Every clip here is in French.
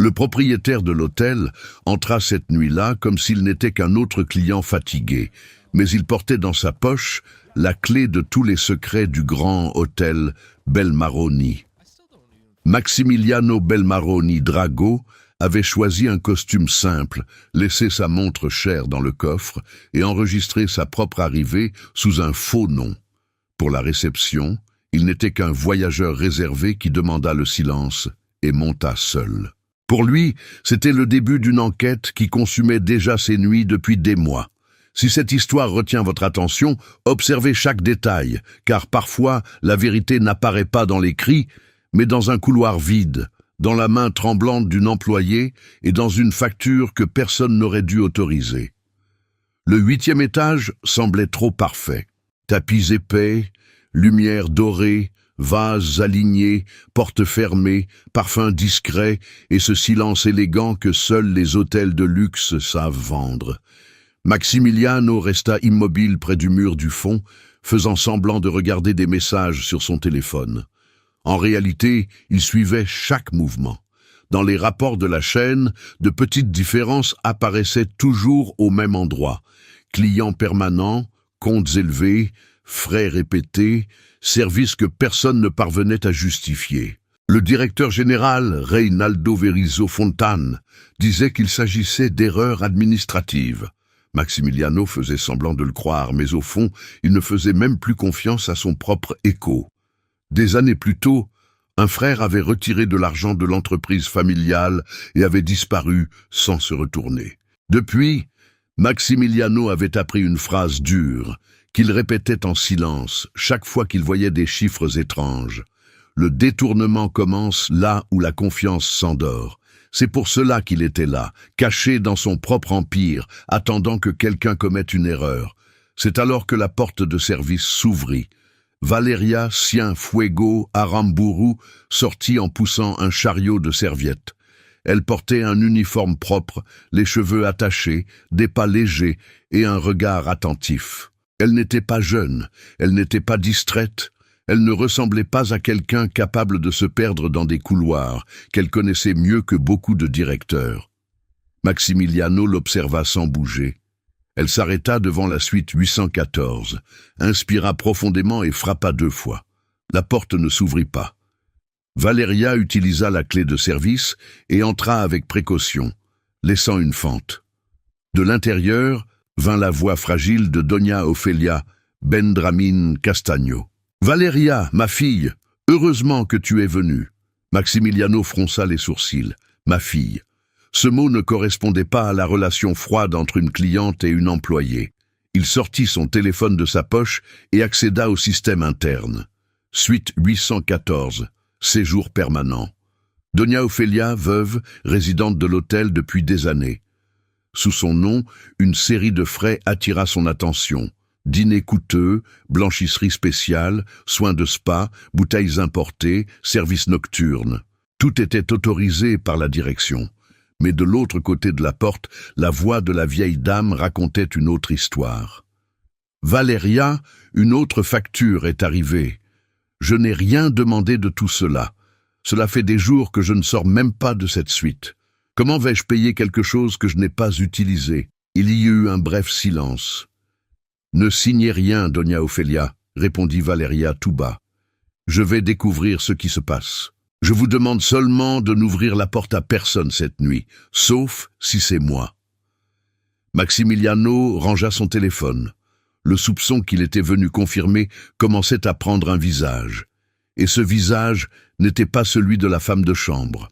Le propriétaire de l'hôtel entra cette nuit-là comme s'il n'était qu'un autre client fatigué, mais il portait dans sa poche la clé de tous les secrets du grand hôtel Belmaroni. Maximiliano Belmaroni Drago avait choisi un costume simple, laissé sa montre chère dans le coffre et enregistré sa propre arrivée sous un faux nom. Pour la réception, il n'était qu'un voyageur réservé qui demanda le silence et monta seul. Pour lui, c'était le début d'une enquête qui consumait déjà ses nuits depuis des mois. Si cette histoire retient votre attention, observez chaque détail, car parfois la vérité n'apparaît pas dans les cris, mais dans un couloir vide, dans la main tremblante d'une employée et dans une facture que personne n'aurait dû autoriser. Le 8e étage semblait trop parfait. Tapis épais, lumière dorée, vases alignés, portes fermées, parfums discrets et ce silence élégant que seuls les hôtels de luxe savent vendre. Maximiliano resta immobile près du mur du fond, faisant semblant de regarder des messages sur son téléphone. En réalité, il suivait chaque mouvement. Dans les rapports de la chaîne, de petites différences apparaissaient toujours au même endroit. Clients permanents, comptes élevés, frais répétés, services que personne ne parvenait à justifier. Le directeur général, Reinaldo Verizo Fontane, disait qu'il s'agissait d'erreurs administratives. Maximiliano faisait semblant de le croire, mais au fond, il ne faisait même plus confiance à son propre écho. Des années plus tôt, un frère avait retiré de l'argent de l'entreprise familiale et avait disparu sans se retourner. Depuis, Maximiliano avait appris une phrase dure, qu'il répétait en silence chaque fois qu'il voyait des chiffres étranges. Le détournement commence là où la confiance s'endort. C'est pour cela qu'il était là, caché dans son propre empire, attendant que quelqu'un commette une erreur. C'est alors que la porte de service s'ouvrit. Valeria Cienfuegos Aramburu sortit en poussant un chariot de serviettes. Elle portait un uniforme propre, les cheveux attachés, des pas légers et un regard attentif. Elle n'était pas jeune, elle n'était pas distraite, elle ne ressemblait pas à quelqu'un capable de se perdre dans des couloirs qu'elle connaissait mieux que beaucoup de directeurs. Maximiliano l'observa sans bouger. Elle s'arrêta devant la suite 814, inspira profondément et frappa 2 fois. La porte ne s'ouvrit pas. Valeria utilisa la clé de service et entra avec précaution, laissant une fente. De l'intérieur vint la voix fragile de Doña Ofelia Bendramin Castagno. « Valeria, ma fille, heureusement que tu es venue. » Maximiliano fronça les sourcils. « Ma fille. » Ce mot ne correspondait pas à la relation froide entre une cliente et une employée. Il sortit son téléphone de sa poche et accéda au système interne. Suite 814. Séjour permanent. Doña Ofelia, veuve, résidente de l'hôtel depuis des années. Sous son nom, une série de frais attira son attention. Dîners coûteux, blanchisserie spéciale, soins de spa, bouteilles importées, services nocturnes. Tout était autorisé par la direction. Mais de l'autre côté de la porte, la voix de la vieille dame racontait une autre histoire. « Valeria, une autre facture est arrivée. Je n'ai rien demandé de tout cela. Cela fait des jours que je ne sors même pas de cette suite. Comment vais-je payer quelque chose que je n'ai pas utilisé ?» Il y eut un bref silence. « Ne signez rien, Doña Ofelia, » répondit Valeria tout bas. « Je vais découvrir ce qui se passe. Je vous demande seulement de n'ouvrir la porte à personne cette nuit, sauf si c'est moi. » Maximiliano rangea son téléphone. Le soupçon qu'il était venu confirmer commençait à prendre un visage. Et ce visage n'était pas celui de la femme de chambre.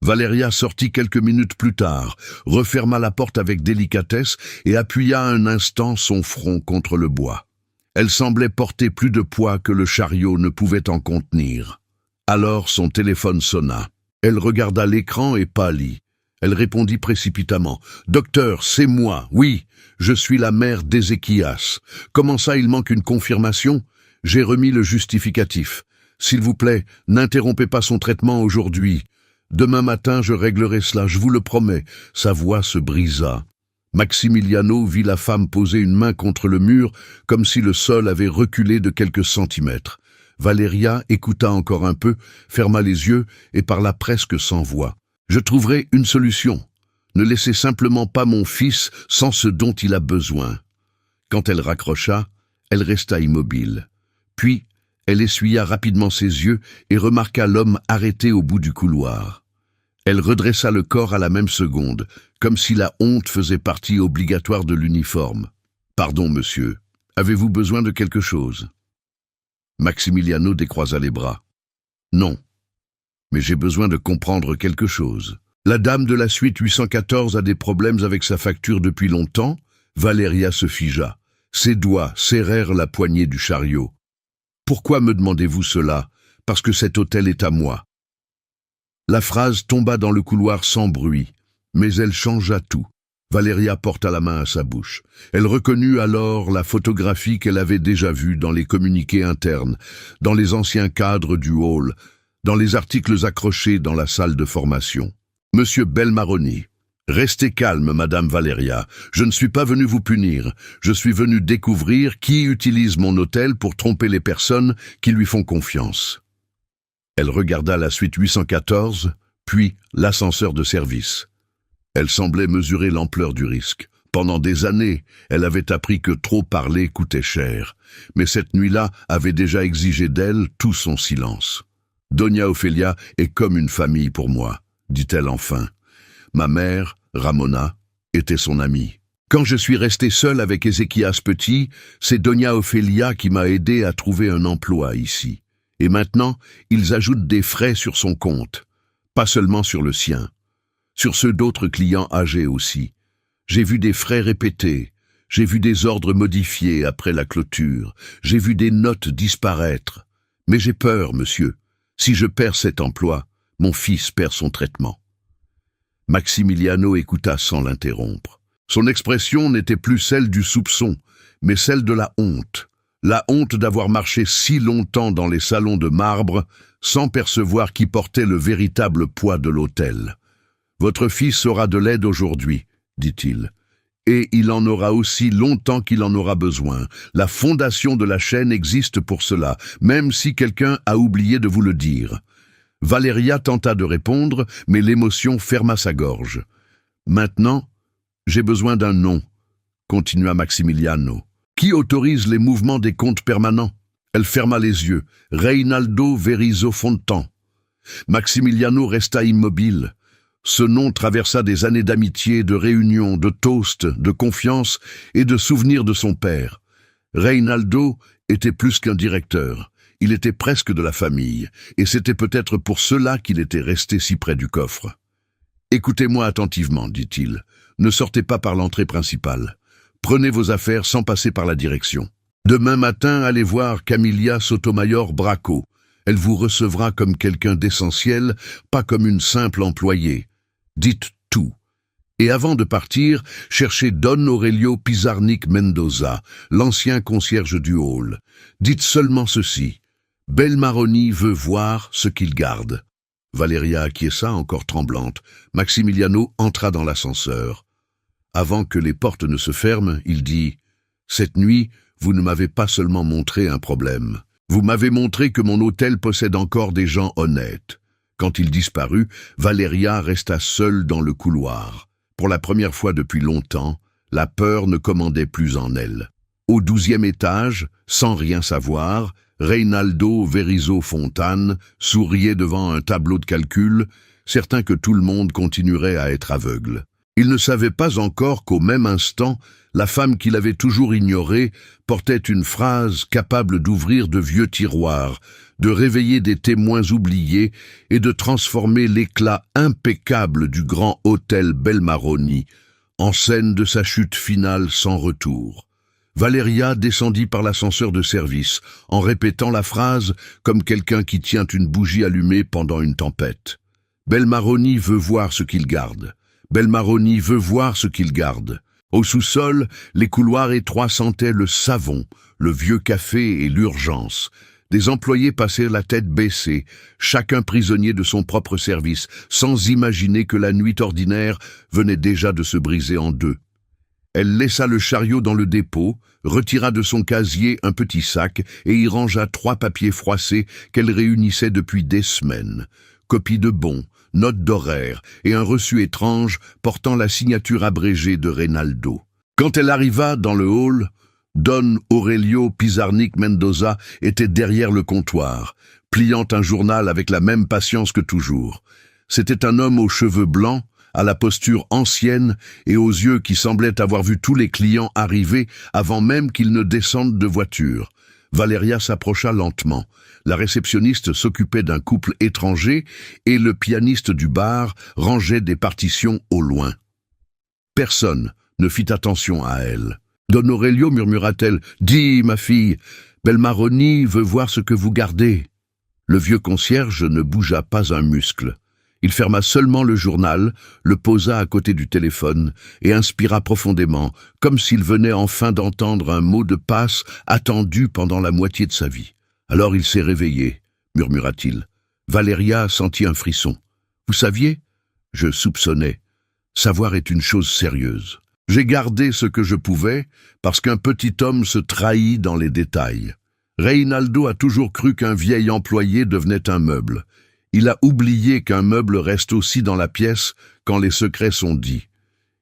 Valeria sortit quelques minutes plus tard, referma la porte avec délicatesse et appuya un instant son front contre le bois. Elle semblait porter plus de poids que le chariot ne pouvait en contenir. Alors son téléphone sonna. Elle regarda l'écran et pâlit. Elle répondit précipitamment. « Docteur, c'est moi, oui, je suis la mère d'Ézéchias. Comment ça, il manque une confirmation ? J'ai remis le justificatif. S'il vous plaît, n'interrompez pas son traitement aujourd'hui. Demain matin, je réglerai cela, je vous le promets. » Sa voix se brisa. Maximiliano vit la femme poser une main contre le mur, comme si le sol avait reculé de quelques centimètres. Valeria écouta encore un peu, ferma les yeux et parla presque sans voix. Je trouverai une solution. Ne laissez simplement pas mon fils sans ce dont il a besoin. » Quand elle raccrocha, elle resta immobile. Puis, elle essuya rapidement ses yeux et remarqua l'homme arrêté au bout du couloir. Elle redressa le corps à la même seconde, comme si la honte faisait partie obligatoire de l'uniforme. « Pardon, monsieur, avez-vous besoin de quelque chose ?» Maximiliano décroisa les bras. « Non, mais j'ai besoin de comprendre quelque chose. La dame de la suite 814 a des problèmes avec sa facture depuis longtemps ?» Valeria se figea. Ses doigts serrèrent la poignée du chariot. « Pourquoi me demandez-vous cela? Parce que cet hôtel est à moi. » La phrase tomba dans le couloir sans bruit, mais elle changea tout. Valeria porta la main à sa bouche. Elle reconnut alors la photographie qu'elle avait déjà vue dans les communiqués internes, dans les anciens cadres du hall, dans les articles accrochés dans la salle de formation. « Monsieur Belmaroni, restez calme, Madame Valeria. Je ne suis pas venu vous punir. Je suis venu découvrir qui utilise mon hôtel pour tromper les personnes qui lui font confiance. » Elle regarda la suite 814, puis l'ascenseur de service. Elle semblait mesurer l'ampleur du risque. Pendant des années, elle avait appris que trop parler coûtait cher. Mais cette nuit-là avait déjà exigé d'elle tout son silence. « Doña Ofelia est comme une famille pour moi, » dit-elle enfin. Ma mère, Ramona, était son amie. Quand je suis resté seul avec Ézéchias Petit, c'est Doña Ofelia qui m'a aidé à trouver un emploi ici. Et maintenant, ils ajoutent des frais sur son compte, pas seulement sur le sien, sur ceux d'autres clients âgés aussi. J'ai vu des frais répétés, j'ai vu des ordres modifiés après la clôture, j'ai vu des notes disparaître. Mais j'ai peur, monsieur. Si je perds cet emploi, mon fils perd son traitement. Maximiliano écouta sans l'interrompre. Son expression n'était plus celle du soupçon, mais celle de la honte. La honte d'avoir marché si longtemps dans les salons de marbre sans percevoir qui portait le véritable poids de l'hôtel. « Votre fils aura de l'aide aujourd'hui, » dit-il. « Et il en aura aussi longtemps qu'il en aura besoin. La fondation de la chaîne existe pour cela, même si quelqu'un a oublié de vous le dire. » Valeria tenta de répondre, mais l'émotion ferma sa gorge. « Maintenant, j'ai besoin d'un nom, » continua Maximiliano. « Qui autorise les mouvements des comptes permanents ?» Elle ferma les yeux. « Reynaldo Verizo Fontan. » Maximiliano resta immobile. Ce nom traversa des années d'amitié, de réunions, de toasts, de confiance et de souvenirs de son père. Reynaldo était plus qu'un directeur. Il était presque de la famille, et c'était peut-être pour cela qu'il était resté si près du coffre. « Écoutez-moi attentivement, dit-il. Ne sortez pas par l'entrée principale. Prenez vos affaires sans passer par la direction. Demain matin, allez voir Camilla Sotomayor Braco. Elle vous recevra comme quelqu'un d'essentiel, pas comme une simple employée. Dites tout. Et avant de partir, cherchez Don Aurelio Pizarnik Mendoza, l'ancien concierge du hall. Dites seulement ceci. Belmaroni veut voir ce qu'il garde. » Valeria acquiesça, encore tremblante. Maximiliano entra dans l'ascenseur. Avant que les portes ne se ferment, il dit « Cette nuit, vous ne m'avez pas seulement montré un problème. Vous m'avez montré que mon hôtel possède encore des gens honnêtes. » Quand il disparut, Valeria resta seule dans le couloir. Pour la première fois depuis longtemps, la peur ne commandait plus en elle. Au 12e étage, sans rien savoir, Reynaldo Verizo Fontane souriait devant un tableau de calcul, certain que tout le monde continuerait à être aveugle. Il ne savait pas encore qu'au même instant, la femme qu'il avait toujours ignorée portait une phrase capable d'ouvrir de vieux tiroirs, de réveiller des témoins oubliés et de transformer l'éclat impeccable du grand hôtel Belmaroni en scène de sa chute finale sans retour. Valeria descendit par l'ascenseur de service, en répétant la phrase comme quelqu'un qui tient une bougie allumée pendant une tempête. Belmaroni veut voir ce qu'il garde. Belmaroni veut voir ce qu'il garde. Au sous-sol, les couloirs étroits sentaient le savon, le vieux café et l'urgence. Des employés passaient la tête baissée, chacun prisonnier de son propre service, sans imaginer que la nuit ordinaire venait déjà de se briser en deux. Elle laissa le chariot dans le dépôt, retira de son casier un petit sac et y rangea 3 papiers froissés qu'elle réunissait depuis des semaines. Copies de bons, note d'horaire et un reçu étrange portant la signature abrégée de Reynaldo. Quand elle arriva dans le hall, Don Aurelio Pizarnik Mendoza était derrière le comptoir, pliant un journal avec la même patience que toujours. C'était un homme aux cheveux blancs, à la posture ancienne et aux yeux qui semblaient avoir vu tous les clients arriver avant même qu'ils ne descendent de voiture. Valeria s'approcha lentement. La réceptionniste s'occupait d'un couple étranger et le pianiste du bar rangeait des partitions au loin. Personne ne fit attention à elle. Don Aurelio, murmura-t-elle, « Dis, ma fille, Belmaroni veut voir ce que vous gardez. » Le vieux concierge ne bougea pas un muscle. Il ferma seulement le journal, le posa à côté du téléphone et inspira profondément, comme s'il venait enfin d'entendre un mot de passe attendu pendant la moitié de sa vie. Alors il s'est réveillé, murmura-t-il. Valeria sentit un frisson. « Vous saviez ?» Je soupçonnais. Savoir est une chose sérieuse. J'ai gardé ce que je pouvais parce qu'un petit homme se trahit dans les détails. Reynaldo a toujours cru qu'un vieil employé devenait un meuble. Il a oublié qu'un meuble reste aussi dans la pièce quand les secrets sont dits.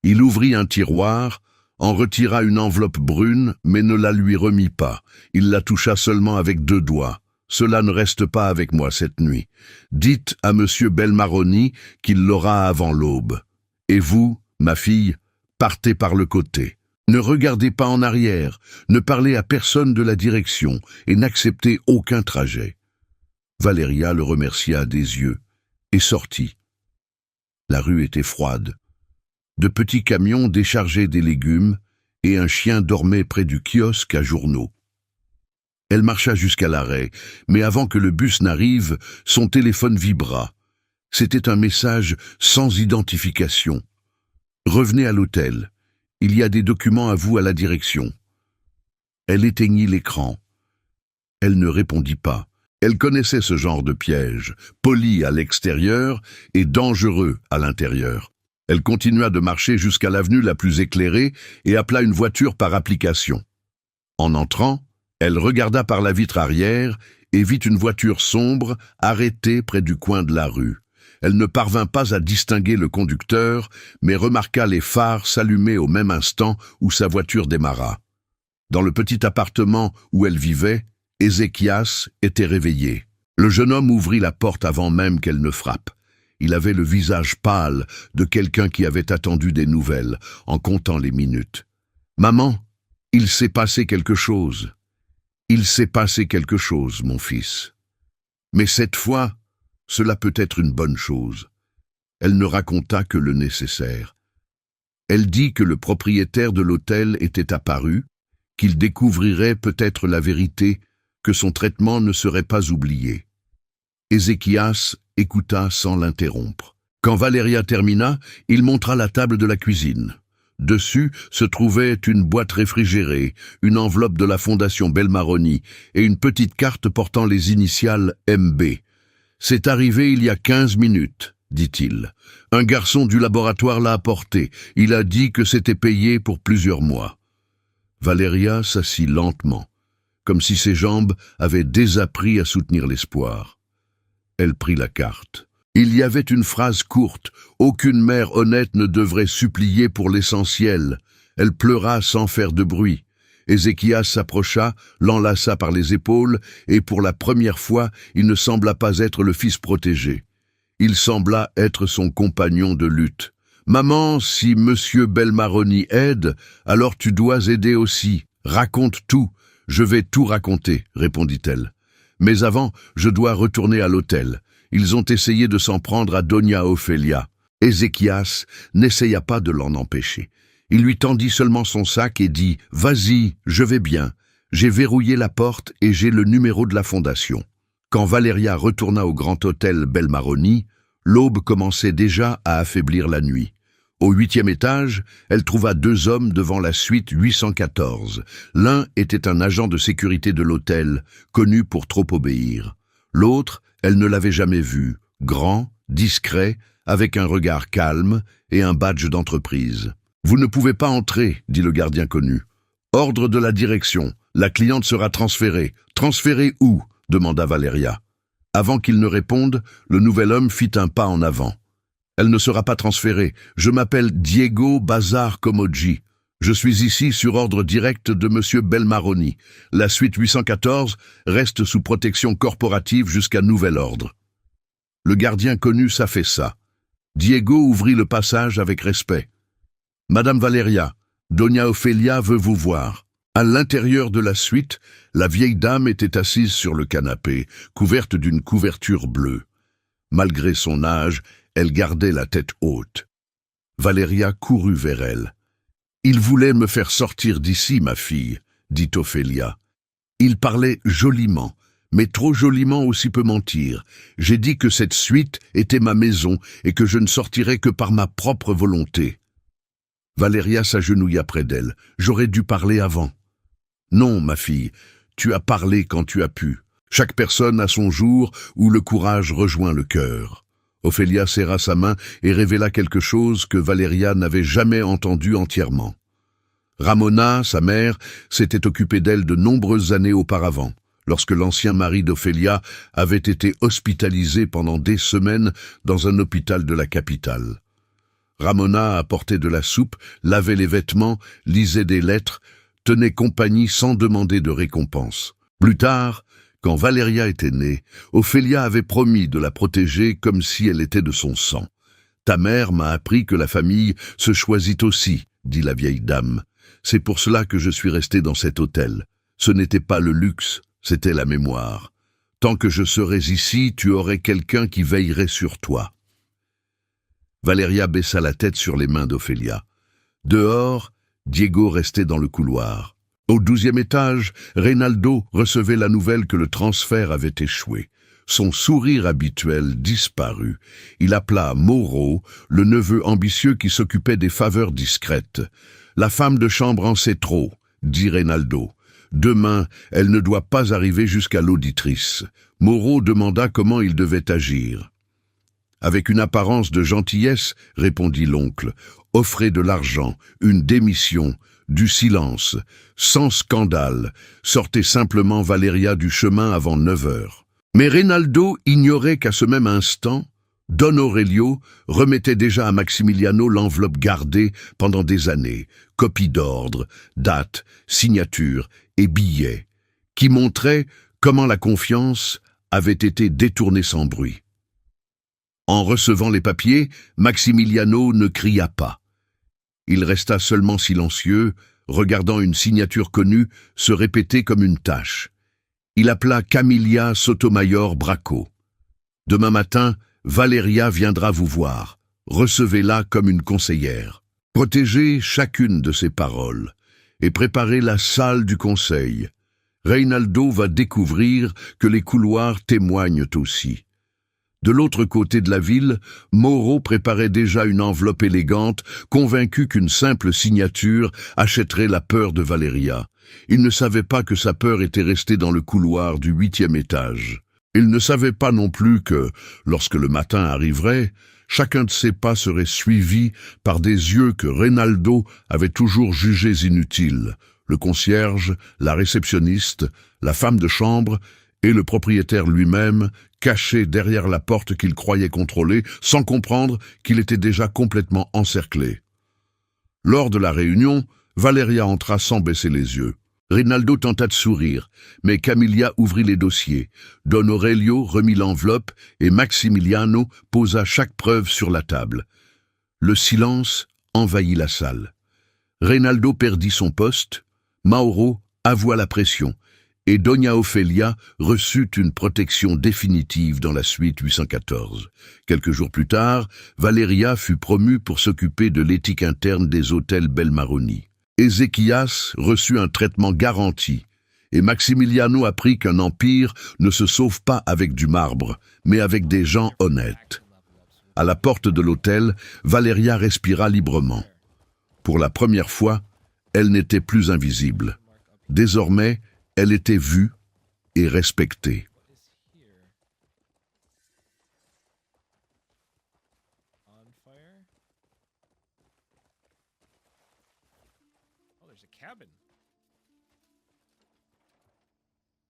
Il ouvrit un tiroir, en retira une enveloppe brune, mais ne la lui remit pas. Il la toucha seulement avec 2 doigts. Cela ne reste pas avec moi cette nuit. Dites à monsieur Belmaroni qu'il l'aura avant l'aube. Et vous, ma fille, partez par le côté. Ne regardez pas en arrière, ne parlez à personne de la direction et n'acceptez aucun trajet. Valeria le remercia des yeux et sortit. La rue était froide. De petits camions déchargeaient des légumes et un chien dormait près du kiosque à journaux. Elle marcha jusqu'à l'arrêt, mais avant que le bus n'arrive, son téléphone vibra. C'était un message sans identification. « Revenez à l'hôtel. Il y a des documents à vous à la direction. » Elle éteignit l'écran. Elle ne répondit pas. Elle connaissait ce genre de piège, poli à l'extérieur et dangereux à l'intérieur. Elle continua de marcher jusqu'à l'avenue la plus éclairée et appela une voiture par application. En entrant, elle regarda par la vitre arrière et vit une voiture sombre arrêtée près du coin de la rue. Elle ne parvint pas à distinguer le conducteur, mais remarqua les phares s'allumer au même instant où sa voiture démarra. Dans le petit appartement où elle vivait, Ézéchias était réveillé. Le jeune homme ouvrit la porte avant même qu'elle ne frappe. Il avait le visage pâle de quelqu'un qui avait attendu des nouvelles, en comptant les minutes. « Maman, il s'est passé quelque chose. Il s'est passé quelque chose, mon fils. Mais cette fois, cela peut être une bonne chose. » Elle ne raconta que le nécessaire. Elle dit que le propriétaire de l'hôtel était apparu, qu'il découvrirait peut-être la vérité, que son traitement ne serait pas oublié. Ézéchias écouta sans l'interrompre. Quand Valeria termina, il montra la table de la cuisine. Dessus se trouvait une boîte réfrigérée, une enveloppe de la Fondation Belmaroni et une petite carte portant les initiales MB. « C'est arrivé il y a 15 minutes, dit-il. Un garçon du laboratoire l'a apporté. Il a dit que c'était payé pour plusieurs mois. » Valeria s'assit lentement, comme si ses jambes avaient désappris à soutenir l'espoir. Elle prit la carte. Il y avait une phrase courte. Aucune mère honnête ne devrait supplier pour l'essentiel. Elle pleura sans faire de bruit. Ézéchias s'approcha, l'enlaça par les épaules, et pour la première fois, il ne sembla pas être le fils protégé. Il sembla être son compagnon de lutte. « Maman, si monsieur Belmaroni aide, alors tu dois aider aussi. Raconte tout. Je vais tout raconter, répondit-elle. Mais avant, je dois retourner à l'hôtel. Ils ont essayé de s'en prendre à Doña Ofelia. Ézéchias n'essaya pas de l'en empêcher. Il lui tendit seulement son sac et dit « Vas-y, je vais bien. J'ai verrouillé la porte et j'ai le numéro de la fondation. » Quand Valeria retourna au grand hôtel Belmaroni, l'aube commençait déjà à affaiblir la nuit. Au 8e étage, elle trouva 2 hommes devant la suite 814. L'un était un agent de sécurité de l'hôtel, connu pour trop obéir. L'autre, elle ne l'avait jamais vu, grand, discret, avec un regard calme et un badge d'entreprise. « Vous ne pouvez pas entrer, dit le gardien connu. « Ordre de la direction, la cliente sera transférée. Transférée où ?» demanda Valeria. Avant qu'il ne réponde, le nouvel homme fit un pas en avant. « Elle ne sera pas transférée. Je m'appelle Diego Bazar Comoggi. Je suis ici sur ordre direct de M. Belmaroni. La suite 814 reste sous protection corporative jusqu'à nouvel ordre. » Le gardien connu s'affaissa. Diego ouvrit le passage avec respect. « Madame Valeria, Doña Ofelia veut vous voir. » À l'intérieur de la suite, la vieille dame était assise sur le canapé, couverte d'une couverture bleue. Malgré son âge, elle gardait la tête haute. Valeria courut vers elle. « Il voulait me faire sortir d'ici, ma fille, » dit Ophélia. Il parlait joliment, mais trop joliment aussi peut mentir. J'ai dit que cette suite était ma maison et que je ne sortirais que par ma propre volonté. Valeria s'agenouilla près d'elle. « J'aurais dû parler avant. » « Non, ma fille, tu as parlé quand tu as pu. Chaque personne a son jour où le courage rejoint le cœur. » Ophélia serra sa main et révéla quelque chose que Valeria n'avait jamais entendu entièrement. Ramona, sa mère, s'était occupée d'elle de nombreuses années auparavant, lorsque l'ancien mari d'Ophélia avait été hospitalisé pendant des semaines dans un hôpital de la capitale. Ramona apportait de la soupe, lavait les vêtements, lisait des lettres, tenait compagnie sans demander de récompense. Plus tard, quand Valeria était née, Ophélia avait promis de la protéger comme si elle était de son sang. « Ta mère m'a appris que la famille se choisit aussi, » dit la vieille dame. « C'est pour cela que je suis restée dans cet hôtel. Ce n'était pas le luxe, c'était la mémoire. Tant que je serais ici, tu aurais quelqu'un qui veillerait sur toi. » Valeria baissa la tête sur les mains d'Ophélia. Dehors, Diego restait dans le couloir. Au 12e étage, Reynaldo recevait la nouvelle que le transfert avait échoué. Son sourire habituel disparut. Il appela Moreau, le neveu ambitieux qui s'occupait des faveurs discrètes. « La femme de chambre en sait trop, » dit Reynaldo. « Demain, elle ne doit pas arriver jusqu'à l'auditrice. » Moreau demanda comment il devait agir. « Avec une apparence de gentillesse, » répondit l'oncle. « Offrez de l'argent, une démission, du silence, sans scandale. Sortez simplement Valeria du chemin avant 9 heures. » Mais Reynaldo ignorait qu'à ce même instant, Don Aurelio remettait déjà à Maximiliano l'enveloppe gardée pendant des années, copie d'ordre, date, signature et billets, qui montraient comment la confiance avait été détournée sans bruit. En recevant les papiers, Maximiliano ne cria pas. Il resta seulement silencieux, regardant une signature connue se répéter comme une tâche. Il appela Camilla Sotomayor Bracco. « Demain matin, Valeria viendra vous voir. Recevez-la comme une conseillère. Protégez chacune de ses paroles et préparez la salle du conseil. Reynaldo va découvrir que les couloirs témoignent aussi. » De l'autre côté de la ville, Moreau préparait déjà une enveloppe élégante, convaincu qu'une simple signature achèterait la peur de Valeria. Il ne savait pas que sa peur était restée dans le couloir du 8e étage. Il ne savait pas non plus que, lorsque le matin arriverait, chacun de ses pas serait suivi par des yeux que Reynaldo avait toujours jugés inutiles. Le concierge, la réceptionniste, la femme de chambre et le propriétaire lui-même, caché derrière la porte qu'il croyait contrôler, sans comprendre qu'il était déjà complètement encerclé. Lors de la réunion, Valeria entra sans baisser les yeux. Reynaldo tenta de sourire, mais Camilla ouvrit les dossiers. Don Aurelio remit l'enveloppe et Maximiliano posa chaque preuve sur la table. Le silence envahit la salle. Reynaldo perdit son poste, Mauro avoua la pression, et Doña Ofelia reçut une protection définitive dans la suite 814. Quelques jours plus tard, Valeria fut promue pour s'occuper de l'éthique interne des hôtels Belmaroni. Ézéchias reçut un traitement garanti, et Maximiliano apprit qu'un empire ne se sauve pas avec du marbre, mais avec des gens honnêtes. À la porte de l'hôtel, Valeria respira librement. Pour la première fois, elle n'était plus invisible. Désormais, elle était vue et respectée.